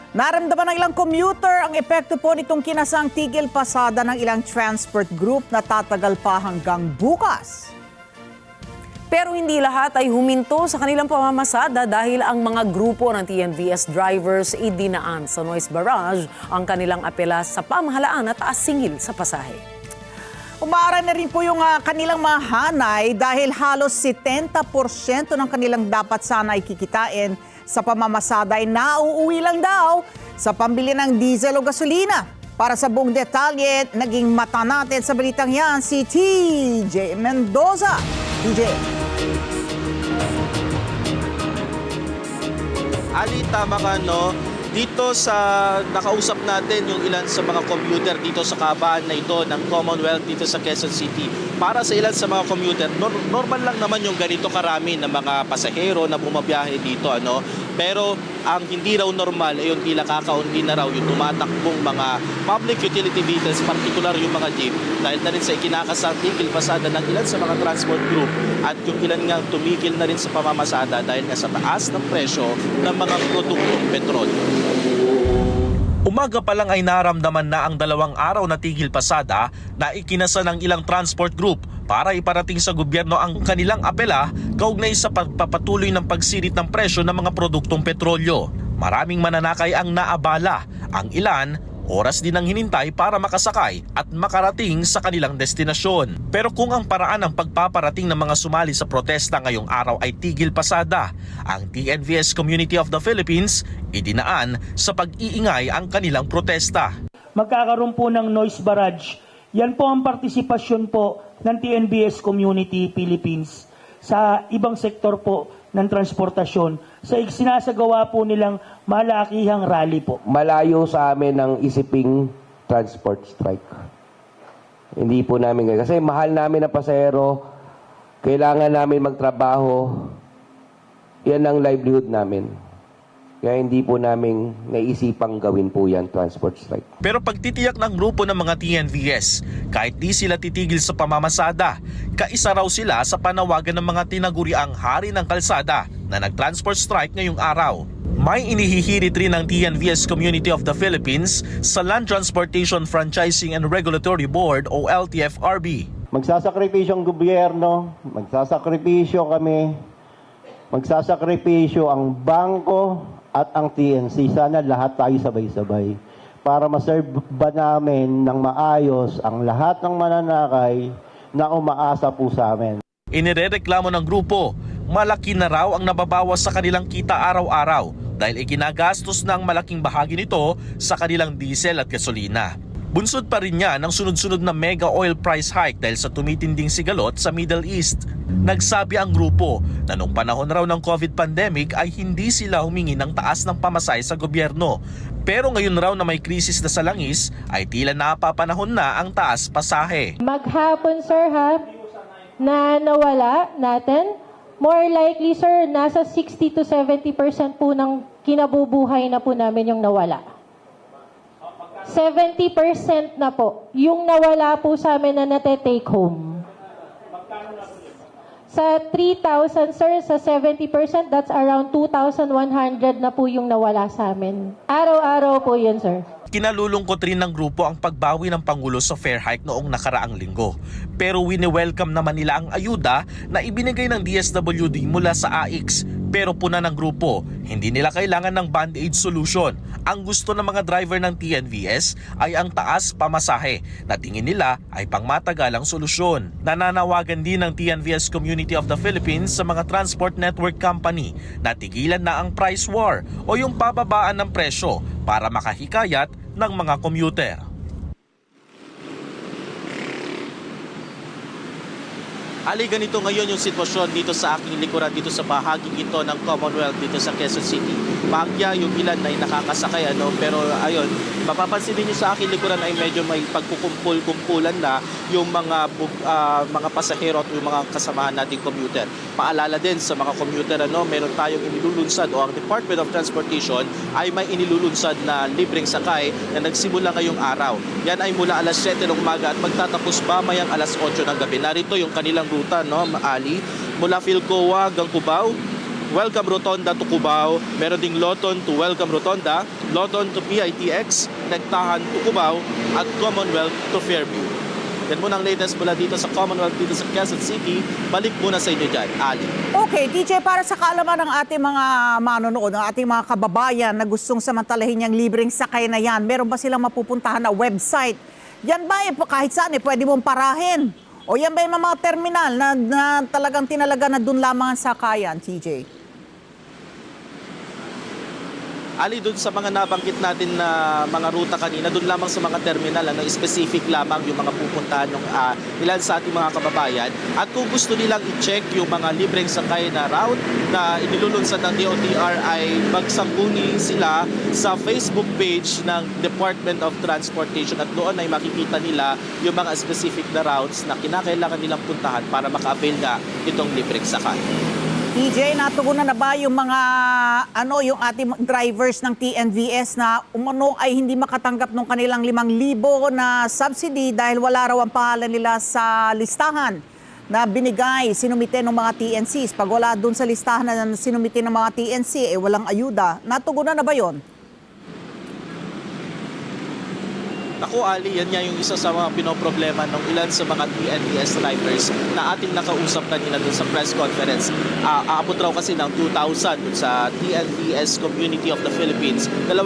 Naramdaman ng ilang commuter ang epekto po nitong kinasang tigil pasada ng ilang transport group na tatagal pa hanggang bukas. Pero hindi lahat ay huminto sa kanilang pamamasada dahil ang mga grupo ng TNVS drivers idinaan sa noise barrage ang kanilang apela sa pamahalaan at taas singil sa pasahe. Umaara na rin po yung kanilang mga hanay dahil halos 70% ng kanilang dapat sana ay kikitain sa pamamasada ay nauuwi lang daw sa pambili ng diesel o gasolina. Para sa buong detalye, naging mata natin sa balitang yan si TJ Mendoza. TJ. Ali, tama ka, no? Dito sa nakausap natin yung ilan sa mga commuter dito sa kabahan na ito ng Commonwealth dito sa Quezon City. Para sa ilan sa mga commuter, normal lang naman yung ganito karami ng mga pasahero na bumabiyahe dito, ano? Pero ang hindi raw normal ay yung tila kakaunti na raw yung tumatakbong mga public utility vehicles, particular yung mga jeep, dahil na rin sa ikinakasang tigil pasada ng ilan sa mga transport group at yung ilan nga tumigil na rin sa pamamasada dahil nga sa taas ng presyo ng mga produktong petrol. Umaga pa lang ay naramdaman na ang 2 araw na tigil pasada na ikinasa ng ilang transport group para iparating sa gobyerno ang kanilang apela kaugnay sa pagpapatuloy ng pagsirit ng presyo ng mga produktong petrolyo. Maraming mananakay ang naabala, ang ilan oras din ang hinintay para makasakay at makarating sa kanilang destinasyon. Pero kung ang paraan ng pagpaparating ng mga sumali sa protesta ngayong araw ay tigil pasada, ang TNVS Community of the Philippines idinaan sa pag-iingay ang kanilang protesta. Magkakaroon po ng noise barrage. Yan po ang partisipasyon po ng TNVS Community Philippines sa ibang sektor po ng transportasyon sa sinasagawa po nilang malakihang rally po. Malayo sa amin ang isiping transport strike. Hindi po namin ganyan. Kasi mahal namin ang pasahero, kailangan namin magtrabaho, yan ang livelihood namin. Kaya hindi po namin naisipang gawin po yan, transport strike. Pero pagtitiyak ng grupo ng mga TNVS, kahit di sila titigil sa pamamasada, kaisa raw sila sa panawagan ng mga tinaguriang hari ng kalsada na nag-transport strike ngayong araw. May inihihirit rin ng TNVS Community of the Philippines sa Land Transportation Franchising and Regulatory Board o LTFRB. Magsasakripisyo ang gobyerno, magsasakripisyo kami, magsasakripisyo ang bangko at ang TNC. Sana lahat tayo sabay-sabay para maserve ba namin ng maayos ang lahat ng mananakay na umaasa po sa amin. Inirereklamo ng grupo, malaki na raw ang nababawas sa kanilang kita araw-araw dahil ikinagastos na ang malaking bahagi nito sa kanilang diesel at gasolina. Bunsod pa rin niya ng sunod-sunod na mega oil price hike dahil sa tumitinding sigalot sa Middle East. Nagsabi ang grupo na nung panahon raw ng COVID pandemic ay hindi sila humingi ng taas ng pamasahe sa gobyerno. Pero ngayon raw na may krisis na sa langis ay tila napapanahon na ang taas pasahe. Maghapon sir ha, na nawala natin. More likely sir, nasa 60 to 70% po ng kinabubuhay na po namin yung nawala. 70% na po. Yung nawala po sa amin na nate-take home. Sa 3,000, sir, sa 70%, that's around 2,100 na po yung nawala sa amin. Araw-araw po yun, sir. Kinalulungkot rin ng grupo ang pagbawi ng Pangulo sa fare hike noong nakaraang linggo. Pero wini-welcome naman nila ang ayuda na ibinigay ng DSWD mula sa AIX. Pero puna ng grupo, hindi nila kailangan ng band-aid solution. Ang gusto ng mga driver ng TNVS ay ang taas pamasahe na tingin nila ay pangmatagalang solusyon. Nananawagan din ng TNVS Community of the Philippines sa mga transport network company na tigilan na ang price war o yung pababaan ng presyo para makahikayat ng mga commuter. Ali, ganito ngayon yung sitwasyon dito sa aking likuran, dito sa bahaging ito ng Commonwealth dito sa Quezon City. Bagya yung ilan na nakakasakay, pero ayun, mapapansin niyo sa aking likuran ay medyo may pagkukumpul-kumpulan na yung mga pasahero at yung mga kasamahan nating commuter. Paalala din sa mga commuter, meron tayong inilulunsad o ang Department of Transportation ay may inilulunsad na libreng sakay na nagsimula ngayong araw. Yan ay mula alas 7 ng umaga at magtatapos mamayang alas 8 ng gabi. Narito yung kanilang ruta, Ali, mula Philcoa hanggang Cubao, Welcome Rotonda to Cubao, meron ding Loton to Welcome Rotonda, Loton to PITX, Nektahan to Cubao, at Commonwealth to Fairview. Yan muna ang latest mula dito sa Commonwealth dito sa Quezon City. Balik muna sa inyo dyan, Ali. Okay, DJ, para sa kaalaman ng ating mga manonood, ng ating mga kababayan na gustong samantalahin yung libreng sakay na yan, meron ba silang mapupuntahan na website? Yan ba kahit saan pwede mong parahin? O yan ba yung mga terminal na talagang tinalaga na dun lamang ang sakayan, TJ? Ali, doon sa mga nabanggit natin na mga ruta kanina, doon lamang sa mga terminal, specific lamang yung mga pupuntahan ng ilan sa ating mga kababayan. At kung gusto nilang i-check yung mga libreng sakay na route na inilulunsad ng DOTR, ay magsangkuni sila sa Facebook page ng Department of Transportation at doon ay makikita nila yung mga specific na routes na kinakailangan nilang puntahan para maka-avail nga itong libreng sakay. TJ, natugunan na ba yung mga yung ating drivers ng TNVS na umano ay hindi makatanggap ng kanilang 5,000 na subsidy dahil wala raw ang pangalan nila sa listahan na binigay, sinumite ng mga TNCs? Pag wala dun sa listahan na sinumite ng mga TNC, walang ayuda. Natugunan na ba yon? Ako, Ali, yan nga yung isa sa mga pinoproblema ng ilan sa mga TNVS drivers na ating nakausap kanina dun sa press conference. Aabot raw kasi ng 2,000 dun sa TNVS Community of the Philippines. 2,000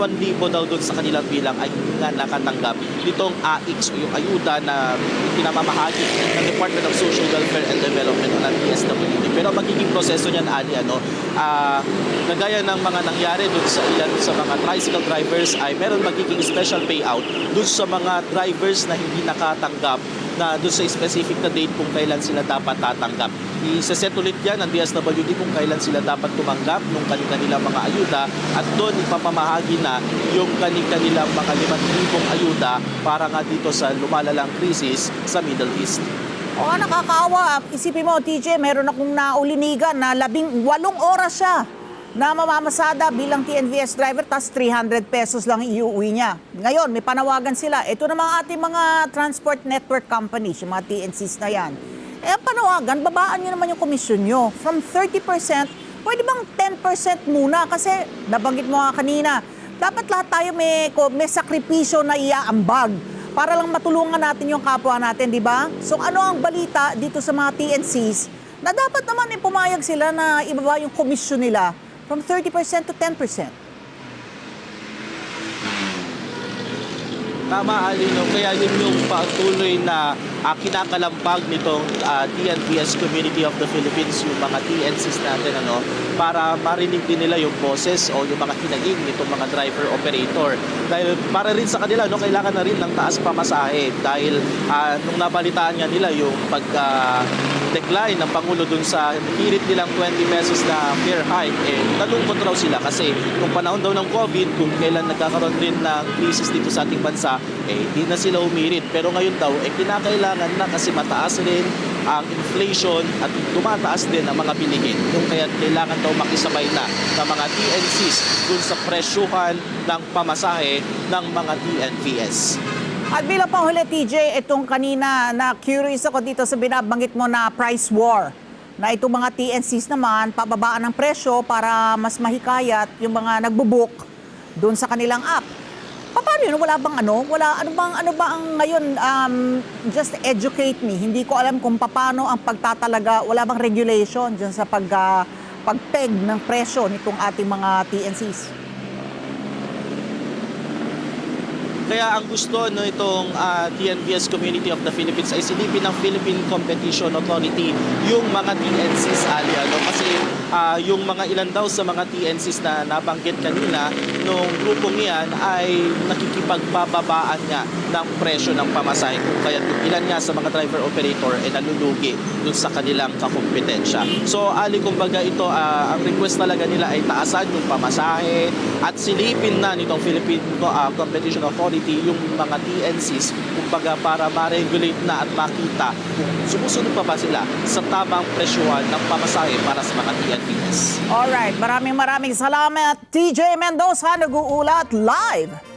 daw dun sa kanilang bilang ay hindi nga nakatanggap nitong AIX o yung ayuda na pinamamahagi ng Department of Social Welfare and Development o ng DSWD. Pero magiging proseso niyan, Ali, nagaya ng mga nangyari dun sa ilan sa mga tricycle drivers ay meron magiging special payout dun sa mga drivers na hindi nakatanggap na doon sa specific na date kung kailan sila dapat tatanggap. I-set ulit yan ng DSWD kung kailan sila dapat tumanggap ng kanilang mga ayuda at doon ipapamahagi na yung kanilang mga 5,000 ayuda para nga dito sa lumalalang krisis sa Middle East. O, nakakaawa. Isipin mo, TJ, meron akong naulinigan na 18 oras siya na mamamasada bilang TNVS driver, tas 300 pesos lang iuwi niya. Ngayon, may panawagan sila. Ito na mga ating mga transport network companies, yung mga TNCs na yan. Ang panawagan, babaan nyo naman yung komisyon nyo. From 30%, pwede bang 10% muna? Kasi, nabanggit mo nga kanina, dapat lahat tayo may sakripisyo na iaambag para lang matulungan natin yung kapwa natin, di ba? So, ano ang balita dito sa mga TNCs na dapat naman pumayag sila na ibaba yung komisyon nila from 30% to 10%. Tama, Ali, no? Kaya yun yung patuloy na kinakalampag nitong TNVS Community of the Philippines, yung mga TNCs natin, para marinig din nila yung boses o yung mga hinaing nitong mga driver-operator. Dahil para rin sa kanila, kailangan na rin ng taas pamasahe. Dahil nung nabalitaan nga nila yung pag-decline ng Pangulo dun sa hirit nilang 20 pesos na fare hike, nalungkot raw sila kasi nung panahon daw ng COVID, kung kailan nagkakaroon rin ng krisis dito sa ating bansa, hindi na sila umirit. Pero ngayon daw, kinakailangan na kasi mataas rin ang inflation at tumataas din ang mga bilihin. Yung kaya kailangan daw makisabay na ng mga TNCs dun sa presyuhan ng pamasahe ng mga TNVS. At bilang panghuli, TJ, itong kanina na curious ako dito sa binabanggit mo na price war. Na itong mga TNCs naman, pababaan ng presyo para mas mahikayat yung mga nagbubook dun sa kanilang app. Paano yun? Wala bang ano ba ang ngayon, just educate me. Hindi ko alam kung paano ang pagtatalaga, wala bang regulation dyan sa pagpeg ng presyo nitong ating mga TNCs? Kaya ang gusto itong TNVS Community of the Philippines ay silipin ng Philippine Competition Authority yung mga TNCs, Ali, kasi yung mga ilan daw sa mga TNCs na nabanggit kanina nung grupong iyan ay nakikipagbababaan nga ng presyo ng pamasahe. Kaya ilan nga sa mga driver-operator ay nalulugi dun sa kanilang kakompetensya. So, Ali, kumbaga ito, ang request talaga nila ay taasan yung pamasahe at silipin na nitong Philippine Competition Authority yung mga TNCs, kumbaga para ma-regulate na at makita kung sumusunod pa ba sila sa tamang presyuhan ng pamasahe para sa mga TNCs. Alright, maraming salamat. TJ Mendoza, nag-uulat live